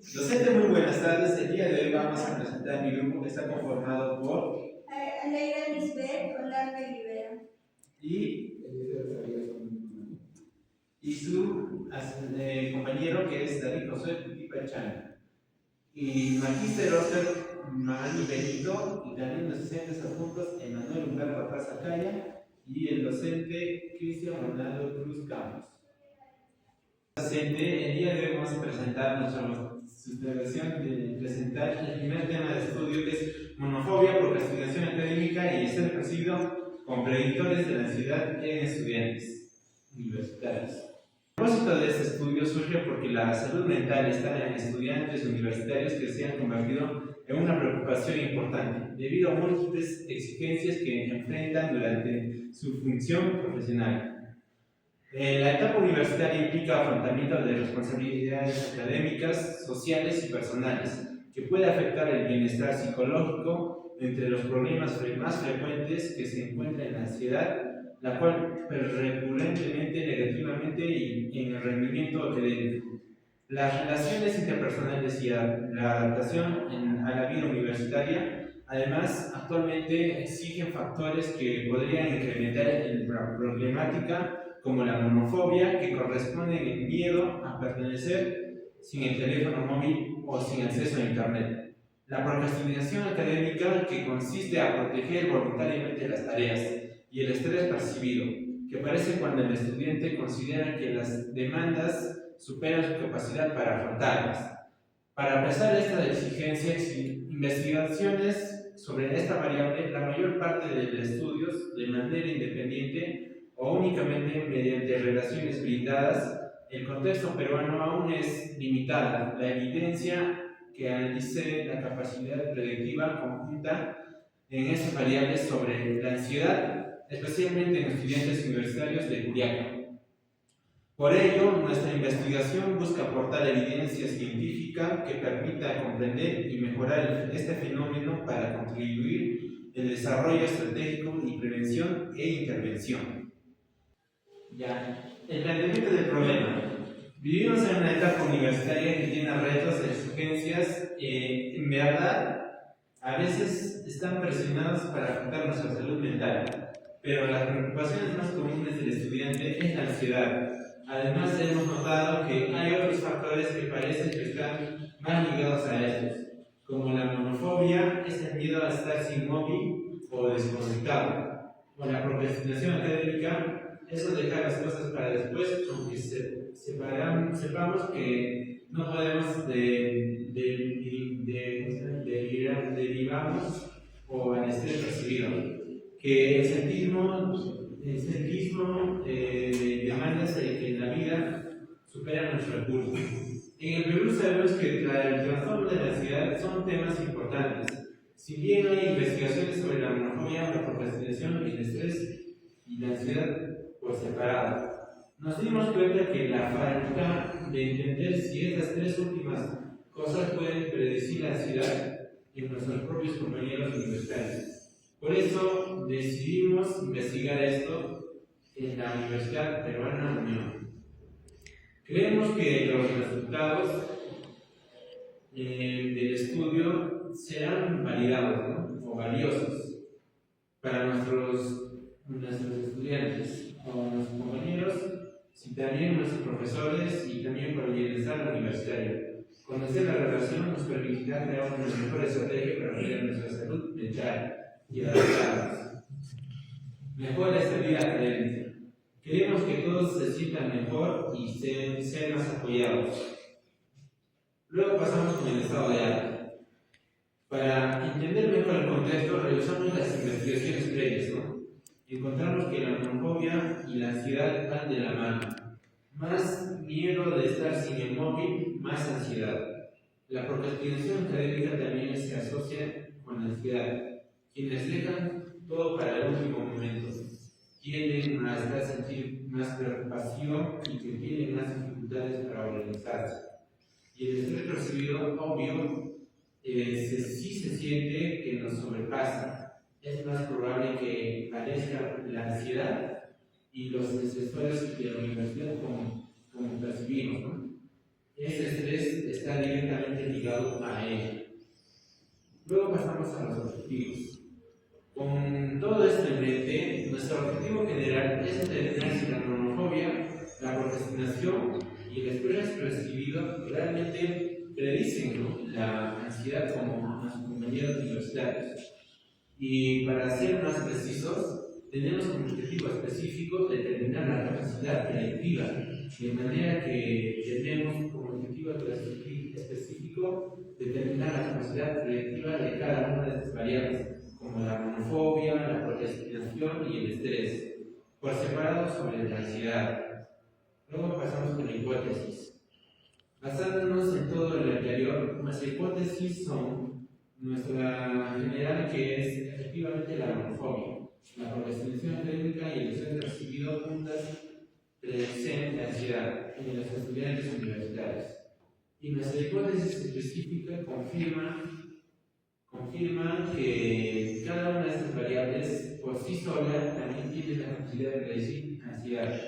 Docente, muy buenas tardes. El día de hoy vamos a presentar mi grupo que está conformado por Aleida Lisbeth Olarte Rivera y su compañero que es David José Putipa Chan. Y Magíster Oscar Mani Benito y también los docentes adjuntos Emanuel Humberto Pazacaya y el docente Cristian Ronaldo Cruz Campos. El día de hoy vamos a presentar nuestra sustentación de presentar el primer tema de estudio que es monofobia, procrastinación académica y ser percibido como predictores de la ansiedad en estudiantes universitarios. El propósito de este estudio surge porque la salud mental está en estudiantes universitarios que se han convertido en una preocupación importante debido a múltiples exigencias que enfrentan durante su función profesional. La etapa universitaria implica afrontamiento de responsabilidades académicas, sociales y personales, que puede afectar el bienestar psicológico. Entre los problemas más frecuentes que se encuentra en la ansiedad, la cual recurrentemente negativamente y en el rendimiento académico. Las relaciones interpersonales y la adaptación a la vida universitaria, además, actualmente exigen factores que podrían incrementar la problemática como la monofobia, que corresponde al miedo a pertenecer sin el teléfono móvil o sin acceso a Internet. La procrastinación académica, que consiste a proteger voluntariamente las tareas, y el estrés percibido, que aparece cuando el estudiante considera que las demandas superan su capacidad para afrontarlas. Para pesar de estas exigencias y investigaciones sobre esta variable, la mayor parte de los estudios, de manera independiente o únicamente mediante relaciones blindadas, el contexto peruano aún es limitada. La evidencia que analice la capacidad predictiva conjunta en estas variables sobre la ansiedad, especialmente en estudiantes universitarios de Juliaca. Por ello, nuestra investigación busca aportar evidencia científica que permita comprender y mejorar este fenómeno para contribuir al desarrollo estratégico y prevención e intervención. Ya, el planteamiento del problema. Vivimos en una etapa universitaria que tiene retos e exigencias, en verdad, a veces están presionados para afrontar nuestra salud mental, pero las preocupaciones más comunes del estudiante es la ansiedad. Además, hemos notado que hay otros factores que parecen que están más ligados a estos, como la monofobia, es el miedo a estar sin móvil o desconectado, o la procrastinación académica, eso dejar las cosas para después, aunque sepamos que no podemos derivamos o al estrés percibido, que el sentismo de demandas que en la vida superan nuestros recursos. En el Perú sabemos que el trastorno de la ansiedad son temas importantes. Si bien hay investigaciones sobre la monofobia, la procrastinación, el estrés y la ansiedad por separado, nos dimos cuenta que la falta de entender si estas tres últimas cosas pueden predecir la ansiedad en nuestros propios compañeros universitarios. Por eso decidimos investigar esto en la Universidad Peruana Unión. Creemos que los resultados del estudio serán validados, ¿no? O valiosos para nuestros estudiantes o nuestros compañeros, y también nuestros profesores y también para el bienestar universitario. Conocer la relación nos permitirá crear una mejor estrategia para cuidar nuestra salud mental y adaptarnos. Mejor estabilidad académica. Queremos que todos se sientan mejor y sean más apoyados. Luego pasamos con el estado de arte. Para entender mejor el contexto, revisamos las investigaciones previas, ¿no? Encontramos que la monofobia y la ansiedad van de la mano. Más miedo de estar sin el móvil, más ansiedad. La procrastinación académica también se asocia con la ansiedad. Quienes dejan todo para el último momento tienden a sentir más preocupación y que tienen más dificultades para organizarse. Y el estrés percibido, obvio, sí se siente que nos sobrepasa. Es más probable que parezca la ansiedad y los estresores de la universidad como percibimos, ¿no? Ese estrés está directamente ligado a él. Luego pasamos a los objetivos. Con todo esto en mente, nuestro objetivo general es determinar si la nomofobia, la procrastinación y el estrés percibido realmente predicen, ¿no?, la ansiedad como nuestros compañeros universitarios. Y para ser más precisos, tenemos como objetivo específico determinar la capacidad predictiva, de manera que tenemos como objetivo específico determinar la capacidad predictiva de cada una de estas variables, como la nomofobia, la procrastinación y el estrés, por separado sobre la ansiedad. Luego pasamos con la hipótesis. Basándonos en todo lo anterior, nuestra hipótesis son nuestra general, que es efectivamente la nomofobia, la procrastinación clínica y el estrés percibido juntas predicen la ansiedad en los estudiantes universitarios. Y nuestra hipótesis específica confirma que cada una de estas variables por sí sola también tiene la capacidad de predecir ansiedad.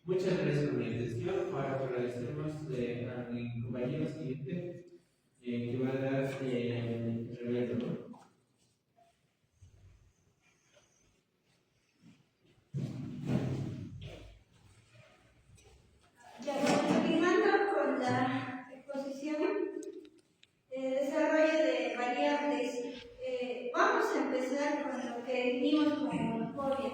Muchas gracias por la atención. Ahora agradecemos a mi compañero siguiente que va a dar el relato, ¿no? Continuando con la exposición de desarrollo de variables, vamos a empezar con lo que definimos como nomofobia.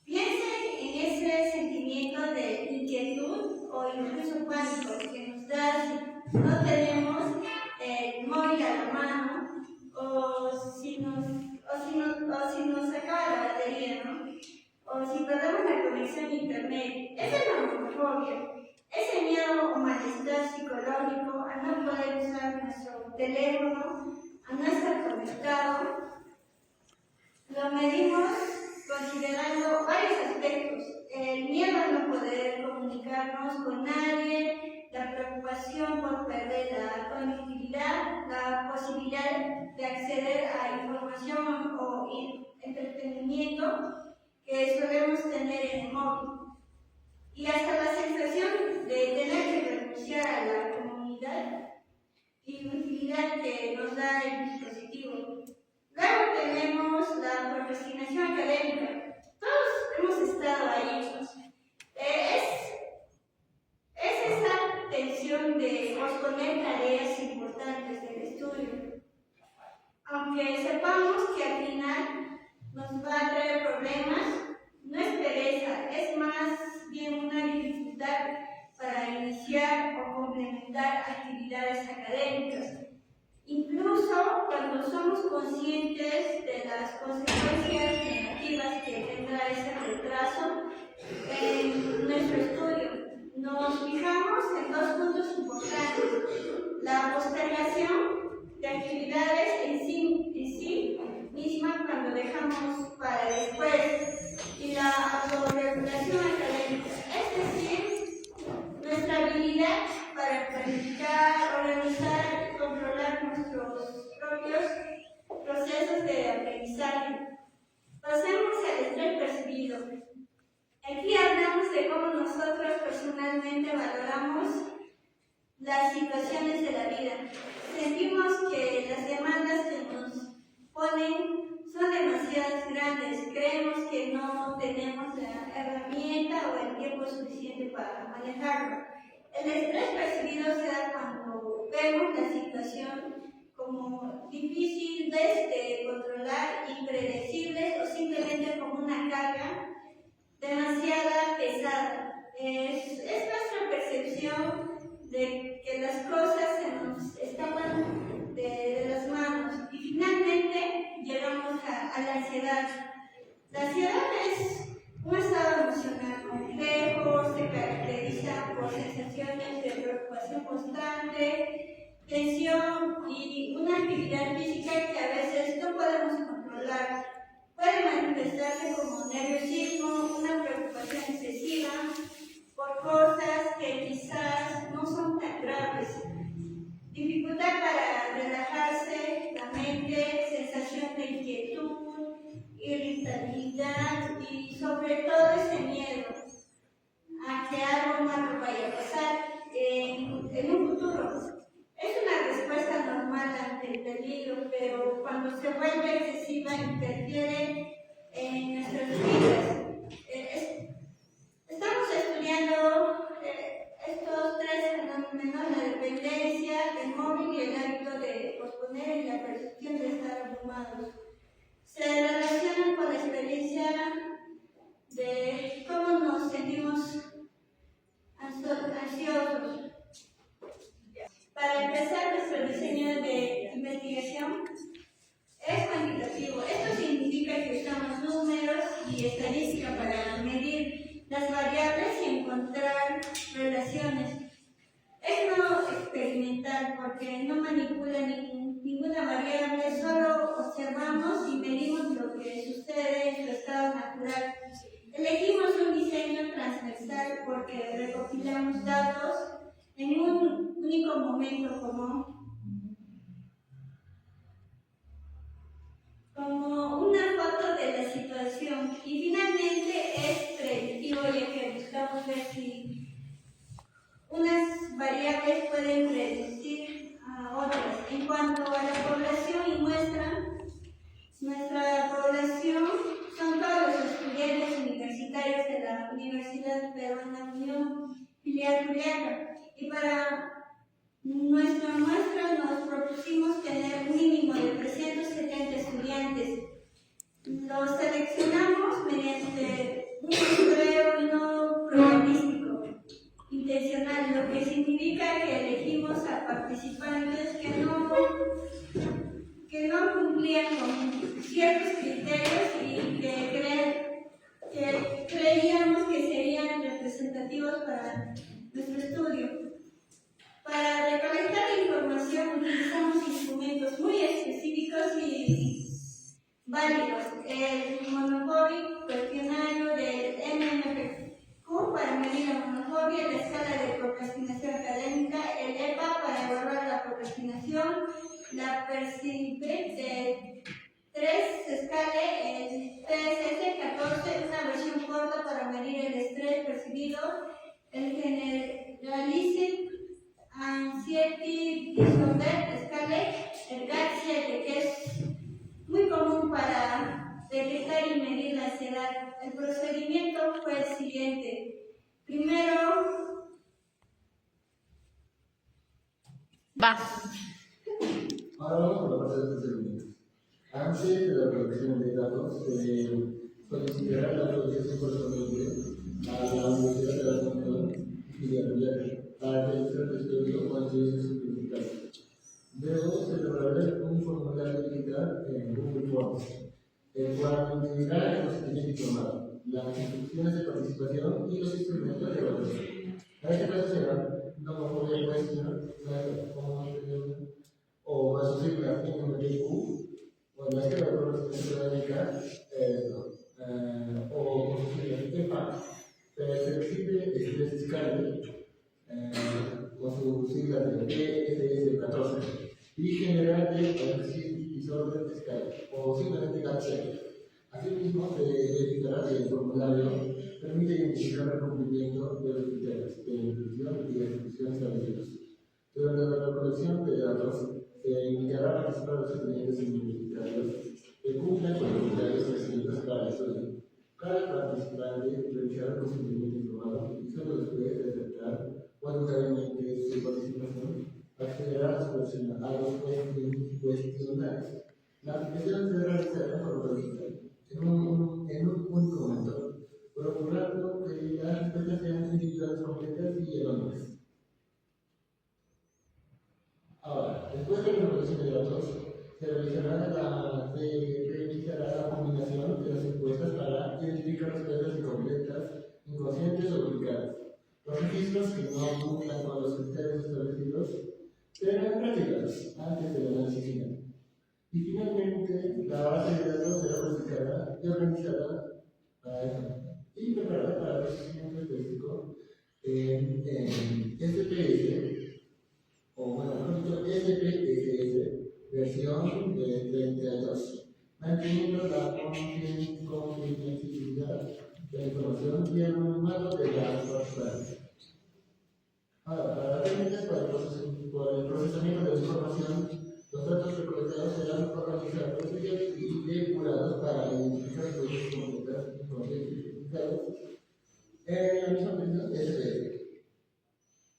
Piensen en ese sentimiento de inquietud o incluso pánico que nos da si no tenemos el móvil a la mano o si nos acaba la batería, ¿no? O si perdemos la conexión a internet. Esa es la nomofobia. Ese miedo o malestar psicológico a no poder usar nuestro teléfono, a no estar conectado, lo medimos considerando varios aspectos: el miedo a no poder comunicarnos con nadie, la preocupación por perder la conectividad, la posibilidad de acceder a información o entretenimiento que solemos tener en el móvil, y hasta la sensación de tener que renunciar a la comodidad y utilidad que nos da el dispositivo. Luego tenemos la procrastinación académica. Todos hemos estado ahí. Es esa tensión de posponer tareas importantes del estudio, aunque sepamos que al final nos va a traer problemas. No es pereza, es más bien una dificultad para iniciar o complementar actividades académicas. Incluso cuando somos conscientes de las consecuencias negativas que tendrá ese retraso en nuestro estudio, nos fijamos en dos puntos importantes: la postergación de actividades en sí misma cuando dejamos para después, y la autorregulación académica, es decir, nuestra habilidad para planificar, organizar y controlar nuestros propios procesos de aprendizaje. Pasemos al estrés percibido. Aquí hablamos de cómo nosotros personalmente valoramos las situaciones de la vida. Sentimos que las demandas que nos ponen son demasiado grandes, creemos que no tenemos la herramienta o el tiempo suficiente para manejarlo. El estrés percibido se da cuando vemos la situación como difíciles de controlar, impredecibles o simplemente como una carga demasiado pesada. Es nuestra percepción de que las cosas se nos escapan de las manos, y finalmente llegamos a la ansiedad. La ansiedad es un estado emocional complejo, se caracteriza por sensaciones de preocupación constante, tensión y una actividad física que a veces no podemos controlar. Puede manifestarse como nerviosismo, una preocupación excesiva por cosas que quizás no son tan graves, dificultad para relajarse la mente, sensación de inquietud, irritabilidad y sobre todo ese miedo a que algo malo vaya a pasar en un futuro. Es una interfiere en nuestras vidas. Estamos estudiando estos tres fenómenos: la dependencia, el móvil y el hábito de posponer y la percepción de estar abrumados. Se relacionan con la experiencia de cómo nos sentimos ansiosos. Para empezar, nuestro diseño de investigación es cuantitativo. Esto significa que usamos números y estadística para medir las variables y encontrar relaciones. Es no experimental porque no manipula ninguna variable, solo observamos y medimos lo que sucede en su estado natural. Elegimos un diseño transversal porque recopilamos datos en un único momento como una foto de la situación, y finalmente es predictivo, ya que buscamos ver si unas variables pueden predecir a otras. En cuanto a la población y nuestra población son todos los estudiantes universitarios de la Universidad Peruana Unión Filial Juliaca, y para nuestra muestra nos propusimos tener un mínimo de 370 estudiantes. Los seleccionamos mediante un muestreo no probabilístico intencional, lo que significa que elegimos a participantes que no cumplían con ciertos criterios y que creíamos que serían representativos para nuestro estudio. Para recolectar la información utilizamos instrumentos muy específicos y válidos: el monofobia, cuestionario del MMPQ para medir la monofobia, la escala de procrastinación académica, el EPA para evaluar la procrastinación, la PERCIB de 3 escala, el PSS-14, una versión corta para medir el estrés percibido, el Generalized Anxiety Disorder Scale, el GAT-7, que es muy común para detectar y medir la ansiedad. El procedimiento fue el siguiente. Primero, ahora vamos por la parte del procedimiento. Antes de la recolección de datos, se solicitará la autorización correspondiente a la Universidad de la Unión Filial para realizar el estudio con estudios simplificados. Luego se elaborará un formulario digital en Google Forms, el cual incluirá el procedimiento informado, las instrucciones de participación y los instrumentos de evaluación. En este caso será nomofobia question, o más su sigla MMPQ, o en la escala de procrastinación académica, o con su sigla EPA, Perceptive Stress Scale, con su sigla de PSS-14, y general de Anxiety Disorder Scale, o simplemente GAT-7. Asimismo, se verificará que el formulario permite identificar el cumplimiento de los criterios de inclusión y de exclusión establecidos. Durante la recolección de datos, se indicará participar de los estudiantes universitarios que cumplen con los criterios requeridos para el estudio. Cada participante realizará el procedimiento informado y solo después de aceptar voluntariamente su participación accederá a los cuestionarios. La aplicación se realizará en forma digital, en un único momento, procurando que las respuestas sean individuales, completas y anónimas. Ahora, después de la recolección de datos, se realizará la combinación de las encuestas para identificar respuestas incompletas, inconscientes o duplicadas. Los registros que no cumplan con los criterios establecidos serán retirados antes del análisis final. Y finalmente, la base de datos será procesada y organizada y preparada para el procesamiento estadístico en SPS, o bueno, mejor dicho, SPSS, versión de 32, manteniendo la confidencialidad de la información y el anonimato de las participantes. Ahora, para las técnicas para el procesamiento de la información, los datos recolectados serán organizados y depurados La misma medida es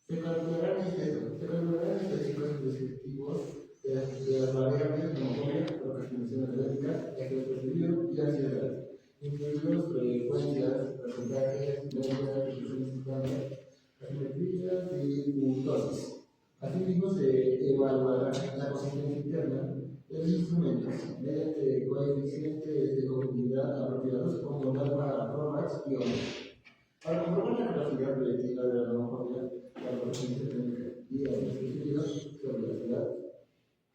se calcularán estadísticos descriptivos de las variables de memoria, procrastinación analítica, estrés percibido y ansiedad, incluidos frecuencias, porcentajes, medias, resoluciones estándar, asimetrías y mitosis. Asimismo, se evaluará la consistencia interna de los instrumentos mediante coeficientes de cognitividad apropiados como norma ROMAX y OMS. Para comprobar la capacidad predictiva de la memoria, la correspondencia técnica y el estudio sobre la ciudad,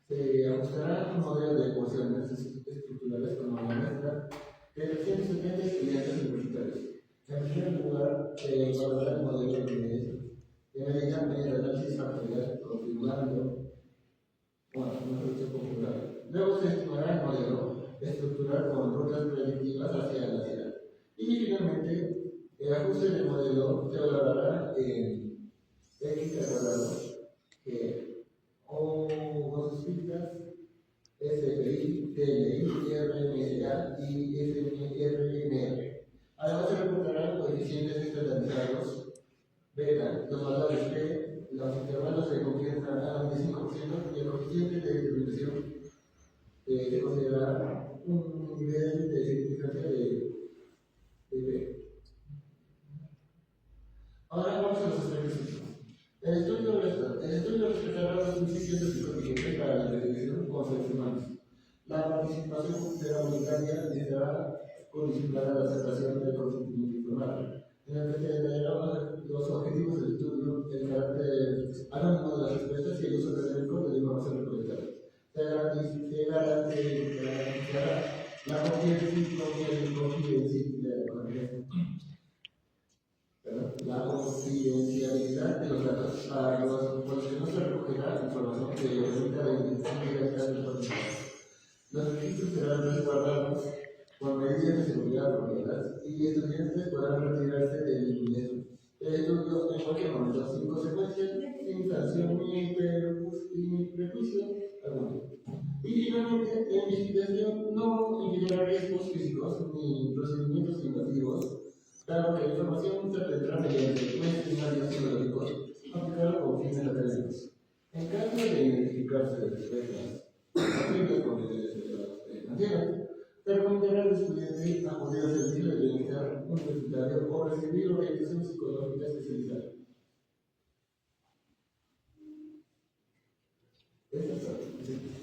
se ajustará un modelo de ecuaciones estructurales como la muestra de 370 estudiantes universitarios. En primer lugar, se evaluará el modelo de medida mediante análisis factorial, configurando una solución popular. Luego se estimará el modelo estructural con rutas predictivas hacia la ciudad. Y finalmente, el ajuste del modelo se valorará en X al cuadrado, que O con sus siglas SPI, TLI, RMSA y SMRNR. Además se reportarán coeficientes estandarizados beta, los valores P, los intervalos de confianza al 25% y el coeficiente de distribución se considerará un nivel de significancia de P. Ahora vamos a los aspectos físicos. El estudio respetará los principios psicosociales para la investigación con seres humanos. La participación será voluntaria y será condicionada a la aceptación del consentimiento informado. En el que se detallarán los objetivos del estudio, el carácter anónimo de las respuestas y el uso académico de la información recolectada. Se garantizará la confidencialidad de los datos para los que no se recogerá información que permita la identidad del participante. Los registros serán resguardados con medidas de seguridad apropiadas y estudiantes podrán retirarse del estudio en cualquier momento, sin consecuencias, sin sanción ni prejuicio alguno. Y finalmente, la investigación no implicará riesgos físicos ni procedimientos invasivos, dado que la información se tendrá mediante cuestionarios psicológicos aplicados con fines académicos. En caso de identificarse respuestas posibles con financieras, se recomendará al estudiante acudir al servicio de bienestar universitario o recibir orientación psicológica especializada. Eso es todo.